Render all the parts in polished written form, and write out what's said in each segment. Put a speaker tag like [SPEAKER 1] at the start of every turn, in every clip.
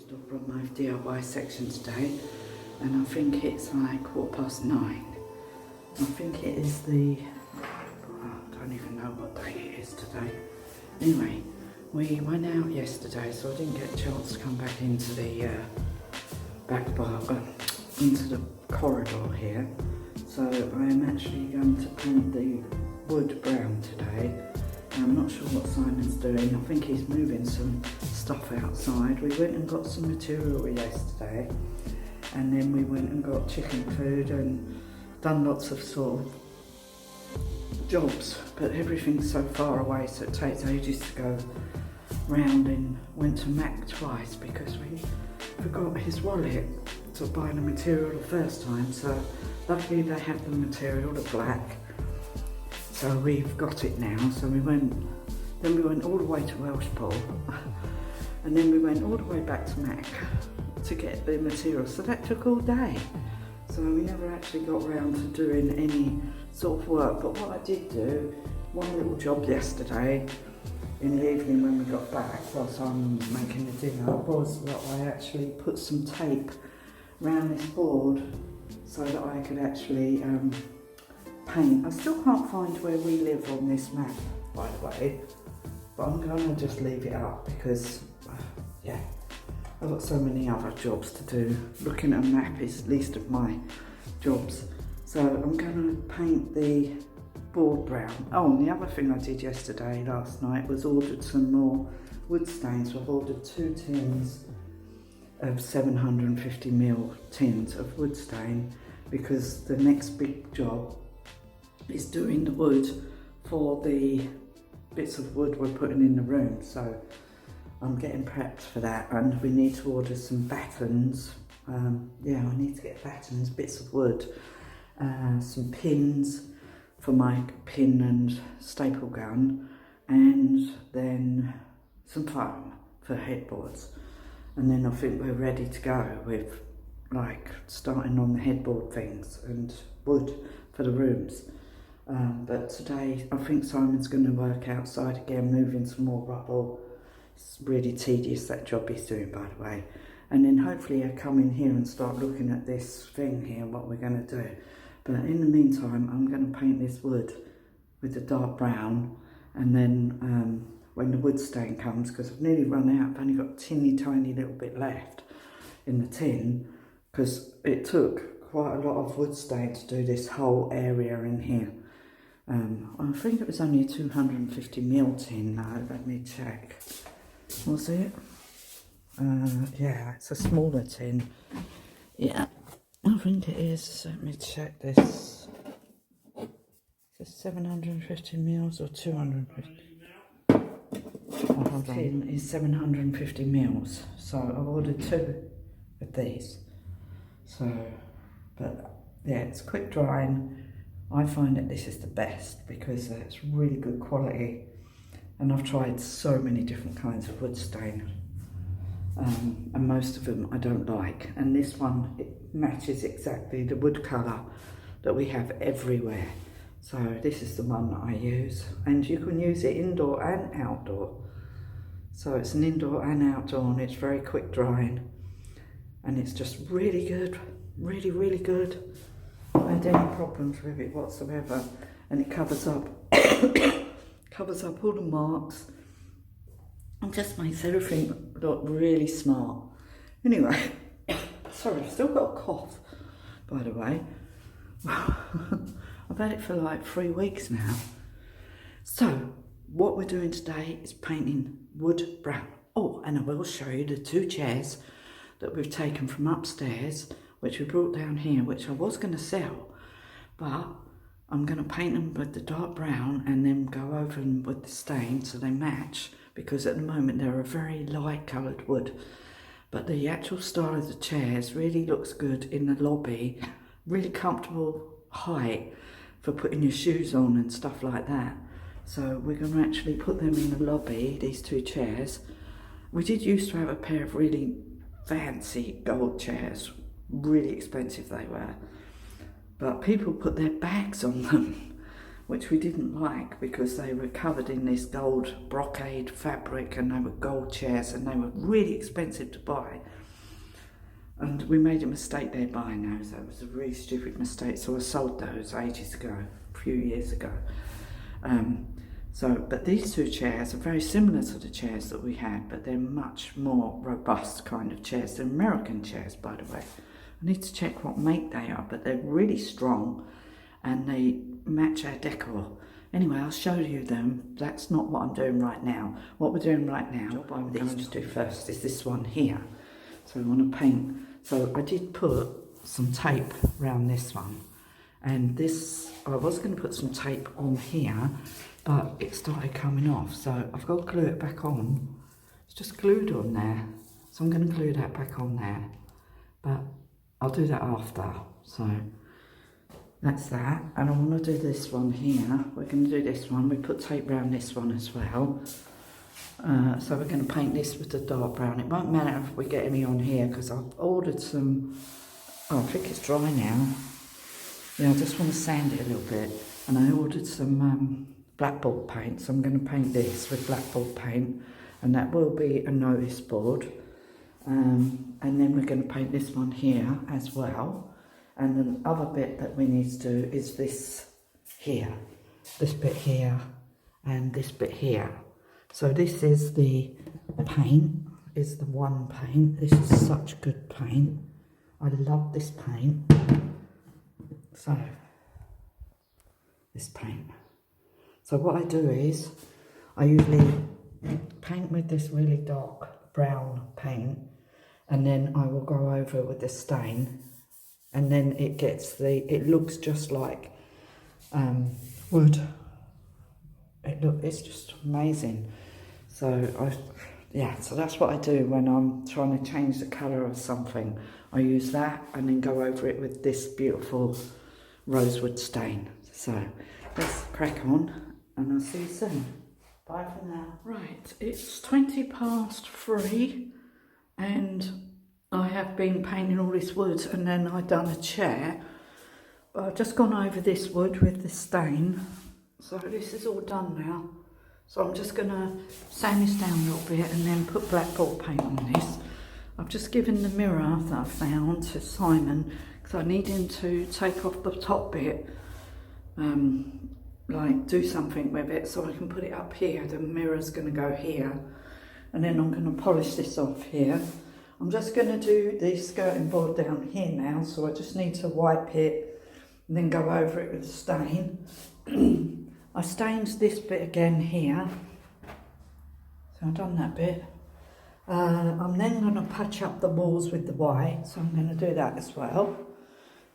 [SPEAKER 1] Dolbrodmaeth DIY section today, and I think it's like 9:15. I think it is I don't even know what day it is today. Anyway, we went out yesterday, so I didn't get a chance to come back into the back bar, into the corridor here. So I am actually going to paint the wood brown today. I'm not sure what Simon's doing. I think he's moving some stuff outside. We went and got some material yesterday, and then we went and got chicken food and done lots of sort of jobs, but everything's so far away, so it takes ages to go round. And went to Mac twice because we forgot his wallet to buy the material the first time. So luckily they have the material, the black. So we've got it now. So we went all the way to Welshpool, and then we went all the way back to Mac to get the material. So that took all day. So we never actually got round to doing any sort of work. But what I did do, one little job yesterday in the evening when we got back, whilst I'm making the dinner, was that I actually put some tape around this board so that I could actually paint. I still can't find where we live on this map, by the way, but I'm going to just leave it up because, yeah, I've got so many other jobs to do. Looking at a map is least of my jobs. So I'm going to paint the board brown. Oh, and the other thing I did last night was ordered some more wood stains. So I've ordered 2 tins of 750ml tins of wood stain, because the next big job is doing the wood for the bits of wood we're putting in the room. So I'm getting prepped for that, and we need to order some battens. Yeah, I need to get battens, bits of wood, some pins for my pin and staple gun, and then some foam for headboards. And then I think we're ready to go with like starting on the headboard things and wood for the rooms. But today I think Simon's going to work outside again, moving some more rubble. It's really tedious, that job he's doing, by the way. And then hopefully I'll come in here and start looking at this thing here, what we're going to do. But in the meantime, I'm going to paint this wood with the dark brown, and then when the wood stain comes, because I've nearly run out, I've only got a teeny tiny little bit left in the tin, because it took quite a lot of wood stain to do this whole area in here. I think it was only a 250ml tin now, let me check. Was it? Yeah, it's a smaller tin. Yeah, I think it is. Let me check this. Is it 750ml or 250? Oh, hold on. Tin is 750ml, so I've ordered 2 of these. So, but yeah, it's quick drying. I find that this is the best because it's really good quality, and I've tried so many different kinds of wood stain, and most of them I don't like, and this one, it matches exactly the wood colour that we have everywhere. So this is the one that I use, and you can use it indoor and outdoor. So it's an indoor and outdoor, and it's very quick drying, and it's just really good, really good. I haven't had any problems with it whatsoever, and it covers up covers up all the marks and just makes everything look really smart. Anyway, sorry, I've still got a cough, by the way. I've had it for like 3 weeks now. So what we're doing today is painting wood brown. Oh, and I will show you the 2 chairs that we've taken from upstairs, which we brought down here, which I was going to sell, but I'm going to paint them with the dark brown and then go over them with the stain so they match, because at the moment they're a very light coloured wood. But the actual style of the chairs really looks good in the lobby, really comfortable height for putting your shoes on and stuff like that. So we're going to actually put them in the lobby, these 2 chairs. We did used to have a pair of really fancy gold chairs, really expensive they were, but people put their bags on them, which we didn't like because they were covered in this gold brocade fabric and they were gold chairs and they were really expensive to buy. And we made a mistake there buying those. That was a really stupid mistake. So I sold those ages ago, a few years ago. But these two chairs are very similar to the chairs that we had, but they're much more robust kind of chairs. They're American chairs, by the way. I need to check what make they are, but they're really strong and they match our decor. Anyway, I'll show you them. That's not what I'm doing right now. What we're doing right now, what I'm going to do first is this one here. So we want to paint. So I did put some tape around this one. And this, I was going to put some tape on here, but it started coming off. So I've got to glue it back on. It's just glued on there. So I'm going to glue that back on there. But I'll do that after. So that's that. And I want to do this one here. We're going to do this one. We put tape around this one as well. So we're going to paint this with the dark brown. It won't matter if we get any on here because I've ordered some. Oh, I think it's dry now. Yeah, I just want to sand it a little bit. And I ordered some blackboard paint. So I'm going to paint this with blackboard paint. And that will be a notice board. And then we're going to paint this one here as well. And the other bit that we need to do is this here. This bit here and this bit here. So this is the paint, is the one paint. This is such good paint. I love this paint. So, this paint. So what I do is, I usually paint with this really dark brown paint, and then I will go over it with the stain, and then it looks just like wood. It's just amazing. So so that's what I do when I'm trying to change the colour of something. I use that and then go over it with this beautiful rosewood stain. So let's crack on and I'll see you soon. Bye for now. Right, it's 3:20 and I have been painting all this wood and then I've done a chair. But I've just gone over this wood with the stain. So this is all done now. So I'm just going to sand this down a little bit and then put blackboard paint on this. I've just given the mirror that I found to Simon because I need him to take off the top bit, like do something with it so I can put it up here. The mirror's going to go here and then I'm going to polish this off here. I'm just going to do the skirting board down here now, so I just need to wipe it and then go over it with a stain. I stained this bit again here, so I've done that bit. I'm then going to patch up the walls with the white, so I'm going to do that as well.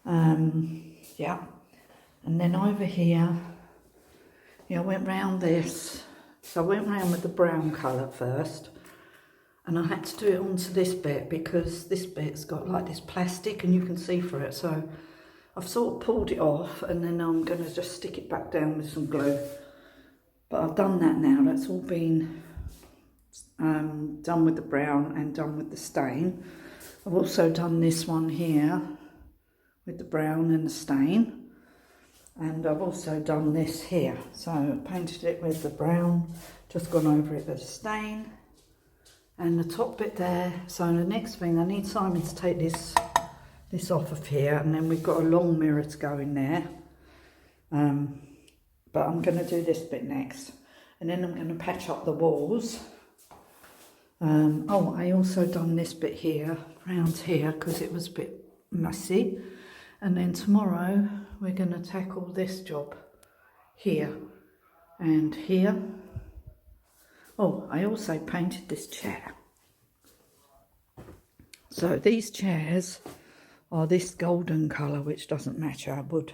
[SPEAKER 1] Yeah, and then over here, I went round this. So I went round with the brown colour first, and I had to do it onto this bit because this bit's got like this plastic and you can see through it. So I've sort of pulled it off and then I'm going to just stick it back down with some glue. But I've done that now. That's all been done with the brown and done with the stain. I've also done this one here with the brown and the stain. And I've also done this here. So I painted it with the brown, just gone over it with the stain. And the top bit there. So the next thing, I need Simon to take this off of here, and then we've got a long mirror to go in there, but I'm going to do this bit next, and then I'm going to patch up the walls. I also done this bit here, around here, because it was a bit messy, and then tomorrow we're going to tackle this job here and here. Oh, I also painted this chair. So these chairs are this golden colour, which doesn't match our wood.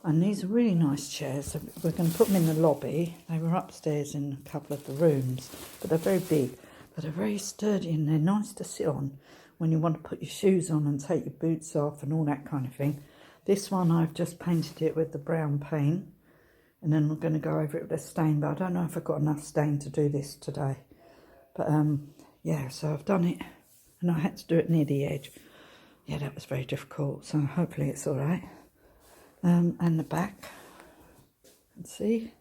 [SPEAKER 1] And these are really nice chairs. So we're going to put them in the lobby. They were upstairs in a couple of the rooms, but they're very big. But they're very sturdy and they're nice to sit on when you want to put your shoes on and take your boots off and all that kind of thing. This one I've just painted it with the brown paint, and then I'm going to go over it with a stain, but I don't know if I've got enough stain to do this today. But yeah, so I've done it, and I had to do it near the edge. Yeah, that was very difficult, so hopefully it's all right. And the back. And see?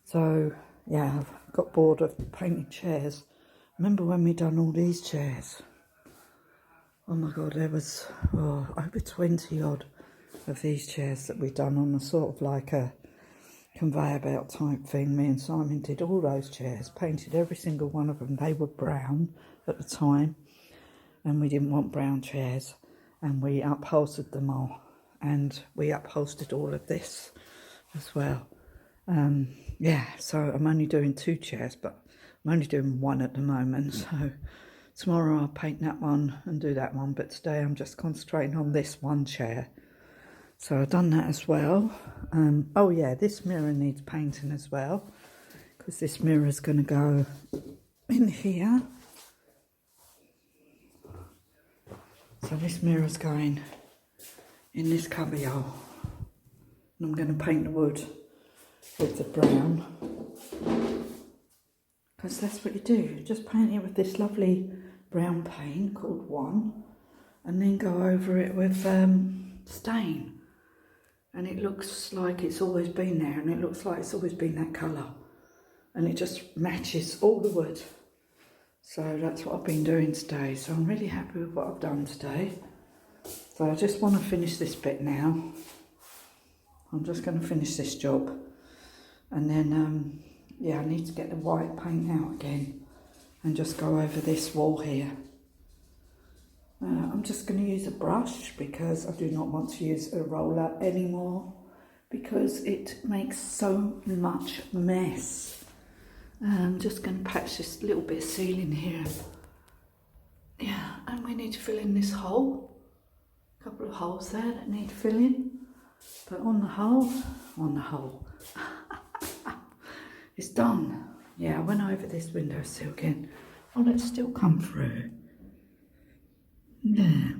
[SPEAKER 1] So, yeah, I've got bored of painting chairs. Remember when we done all these chairs? Oh my God, there was over 20 odd of these chairs that we done on a sort of like a conveyor belt type thing. Me and Simon did all those chairs, painted every single one of them. They were brown at the time, and we didn't want brown chairs, and we upholstered them all, and we upholstered all of this as well. Yeah, so I'm only doing 2 chairs, but I'm only doing 1 at the moment. So tomorrow I'll paint that one and do that one, but today I'm just concentrating on this 1 chair. So I've done that as well. Oh yeah, this mirror needs painting as well, because this mirror is going to go in here. So this mirror's going in this cubbyhole, and I'm going to paint the wood with the brown, because that's what you do. You just paint it with this lovely brown paint called One, and then go over it with stain, and it looks like it's always been there, and it looks like it's always been that colour, and it just matches all the wood. So that's what I've been doing today. So I'm really happy with what I've done today. So I just want to finish this bit now. I'm just going to finish this job, and then yeah, I need to get the white paint out again and just go over this wall here. I'm just going to use a brush, because I do not want to use a roller anymore, because it makes so much mess. I'm just going to patch this little bit of ceiling here. Yeah, and we need to fill in this hole. A couple of holes there that need filling. But on the hole, it's done. Yeah, I went over this windowsill again. Oh, let's still come through. Yeah.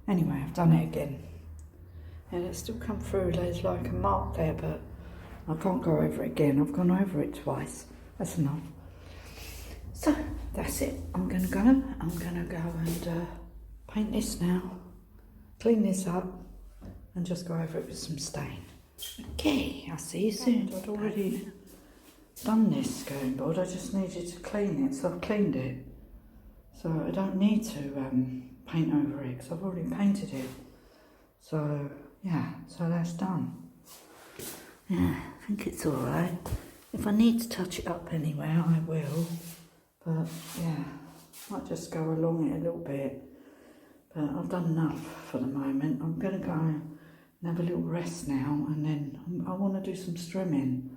[SPEAKER 1] Anyway, I've done it again. And it's still come through. There's like a mark there, but I can't go over it again. I've gone over it twice. That's enough. So, that's it. I'm going to go and paint this now. Clean this up. And just go over it with some stain. Okay, I'll see you soon. I'd already done this skirting board. I just needed to clean it, so I've cleaned it. So I don't need to paint over it, because I've already painted it. So, yeah, so that's done. Yeah, I think it's alright. If I need to touch it up anywhere, I will. But, yeah, might just go along it a little bit. But I've done enough for the moment. I'm going to go and have a little rest now, and then I want to do some strimming.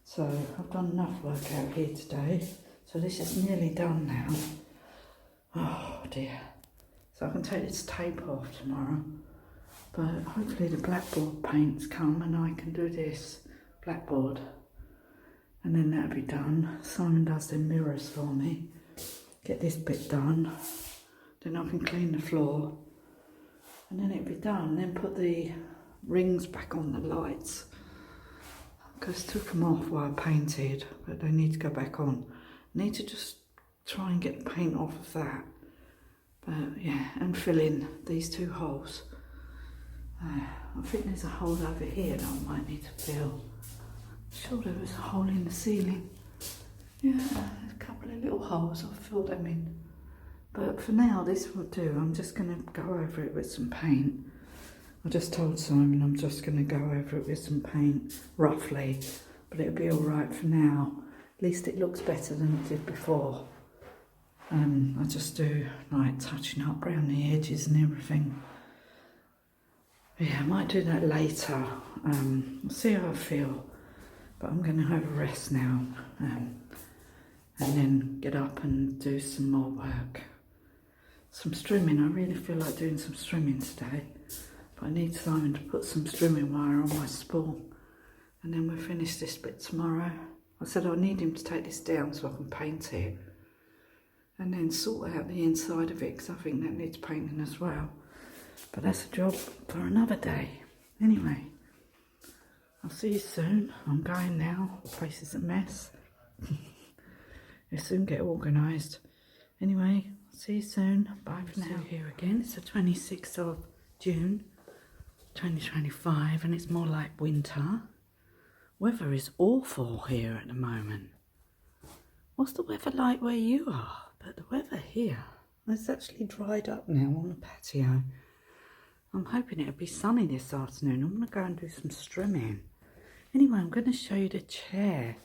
[SPEAKER 1] So I've done enough work out here today. So this is nearly done now. Oh dear. So I can take this tape off tomorrow. But hopefully the blackboard paints come and I can do this blackboard. And then that'll be done. Simon does the mirrors for me. Get this bit done. Then I can clean the floor. And then it'll be done. Then put the rings back on the lights. Because I took them off while I painted, but they need to go back on. I need to just try and get the paint off of that. But yeah, and fill in these 2 holes. I think there's a hole over here that I might need to fill. I'm sure there was a hole in the ceiling. Yeah, there's a couple of little holes. I'll fill them in. But for now, this will do. I'm just going to go over it with some paint. I just told Simon I'm just going to go over it with some paint, roughly. But it'll be all right for now. At least it looks better than it did before. I just do like touching up around the edges and everything. Yeah, I might do that later. I'll see how I feel. But I'm going to have a rest now. And then get up and do some more work. Some strimming. I really feel like doing some strimming today. But I need Simon to put some strimming wire on my spool. And then we'll finish this bit tomorrow. I said I need him to take this down so I can paint it. And then sort out the inside of it, because I think that needs painting as well. But that's a job for another day. Anyway, I'll see you soon. I'm going now. The place is a mess. It'll soon get organised. Anyway, see you soon. Bye for now. Here again. It's the 26th of June 2025 and it's more like winter. Weather is awful here at the moment. What's the weather like where you are? But the weather here, it's actually dried up now on the patio. I'm hoping it'll be sunny this afternoon. I'm going to go and do some strimming. Anyway, I'm going to show you the chair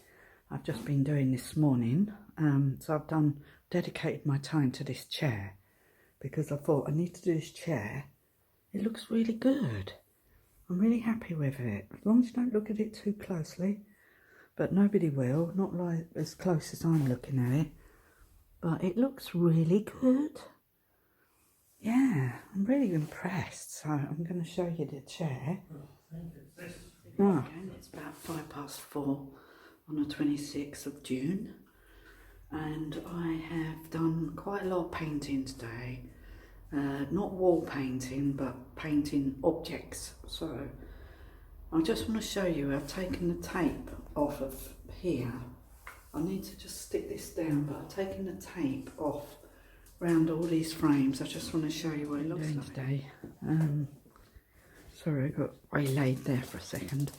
[SPEAKER 1] I've just been doing this morning. So I've dedicated my time to this chair because I thought I need to do this chair. It looks really good. I'm really happy with it, as long as you don't look at it too closely. But nobody will, not like as close as I'm looking at it. But it looks really good. Yeah, I'm really impressed. So I'm going to show you the chair. Oh. It's about 4:05 on the 26th of June. And I have done quite a lot of painting today. Not wall painting, but painting objects. So I just want to show you, I've taken the tape off of here. I need to just stick this down, but I've taken the tape off around all these frames. I just want to show you what it looks like today. Sorry, I got waylaid there for a second.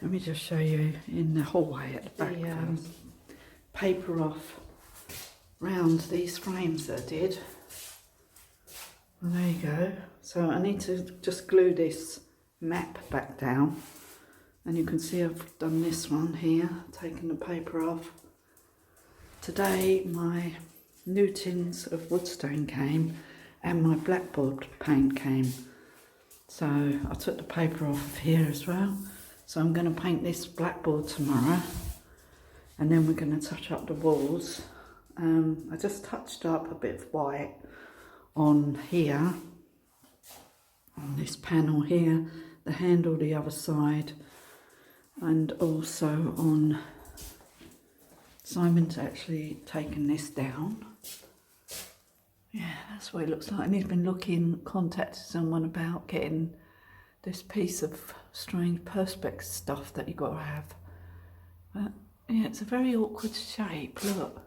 [SPEAKER 1] Let me just show you in the hallway at the back. Paper off round these frames that I did. Well, there you go. So I need to just glue this map back down, and you can see I've done this one here, taken the paper off. Today my new tins of wood stain came and my blackboard paint came, so I took the paper off of here as well. So I'm going to paint this blackboard tomorrow, and then we're going to touch up the walls. I just touched up a bit of white on here, on this panel here, the handle the other side, and also on, Simon's actually taken this down. Yeah, that's what it looks like, and he's been contacted someone about getting this piece of strange perspex stuff that you got to have. But yeah, it's a very awkward shape, look.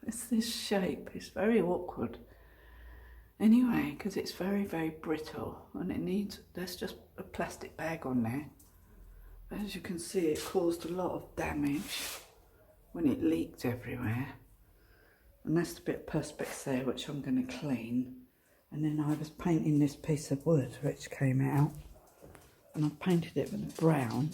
[SPEAKER 1] It's this shape, it's very awkward. Anyway, because it's very, very brittle, and it needs, there's just a plastic bag on there. But as you can see, it caused a lot of damage when it leaked everywhere. And that's the bit of perspex there, which I'm going to clean. And then I was painting this piece of wood, which came out, and I painted it with brown.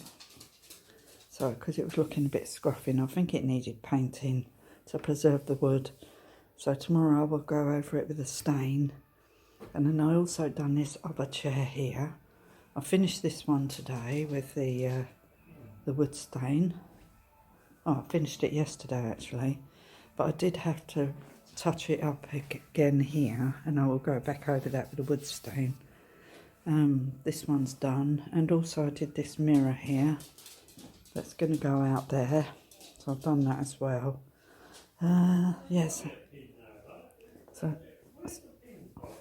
[SPEAKER 1] So, because it was looking a bit scruffy, and I think it needed painting to preserve the wood. So tomorrow I will go over it with a stain. And then I also done this other chair here. I finished this one today with the wood stain. Oh, I finished it yesterday actually, but I did have to touch it up again here, and I will go back over that with the wood stain. This one's done, and also I did this mirror here. That's going to go out there, so I've done that as well. Yes.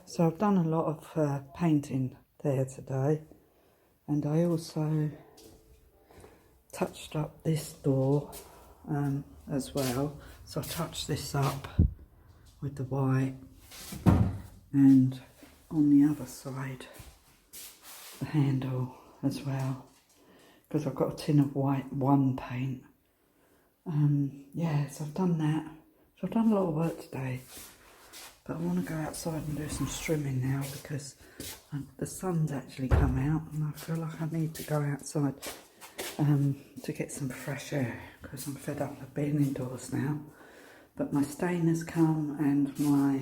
[SPEAKER 1] So I've done a lot of painting there today, and I also touched up this door as well. So I touched this up with the white, and on the other side the handle as well, because I've got a tin of white one paint. Yeah, so I've done that. So I've done a lot of work today, but I want to go outside and do some strimming now, because the sun's actually come out, and I feel like I need to go outside to get some fresh air, because I'm fed up of being indoors now. But my stain has come and my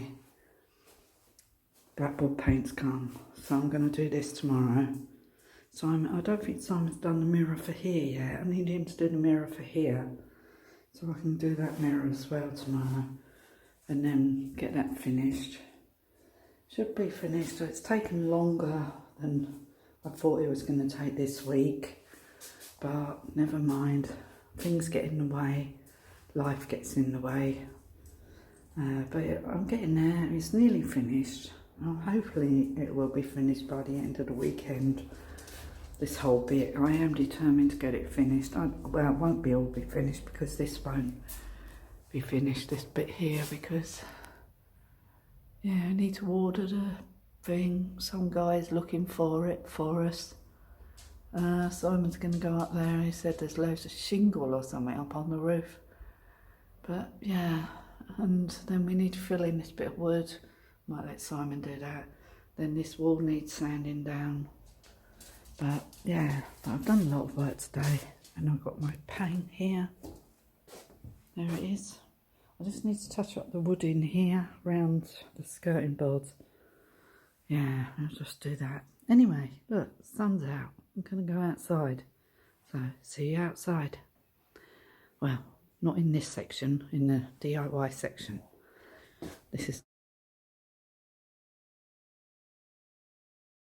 [SPEAKER 1] blackboard paint's come, so I'm going to do this tomorrow. So I don't think Simon's done the mirror for here yet. I need him to do the mirror for here, so I can do that mirror as well tomorrow, and then get that finished. Should be finished. So it's taken longer than I thought it was going to take this week, but never mind. Things get in the way, life gets in the way. But I'm getting there. It's nearly finished. Well, hopefully it will be finished by the end of the weekend. This whole bit, I am determined to get it finished. Well, it won't be all be finished, because this won't be finished, this bit here, because yeah, I need to order the thing. Some guy's looking for it for us. Simon's going to go up there. He said there's loads of shingle or something up on the roof. But yeah, and then we need to fill in this bit of wood. Might let Simon do that. Then this wall needs sanding down. But yeah, I've done a lot of work today. And I've got my paint here. There it is. I just need to touch up the wood in here around the skirting boards. Yeah, I'll just do that. Anyway, look, the sun's out. I'm going to go outside. So, see you outside. Well, not in this section, in the DIY section. This is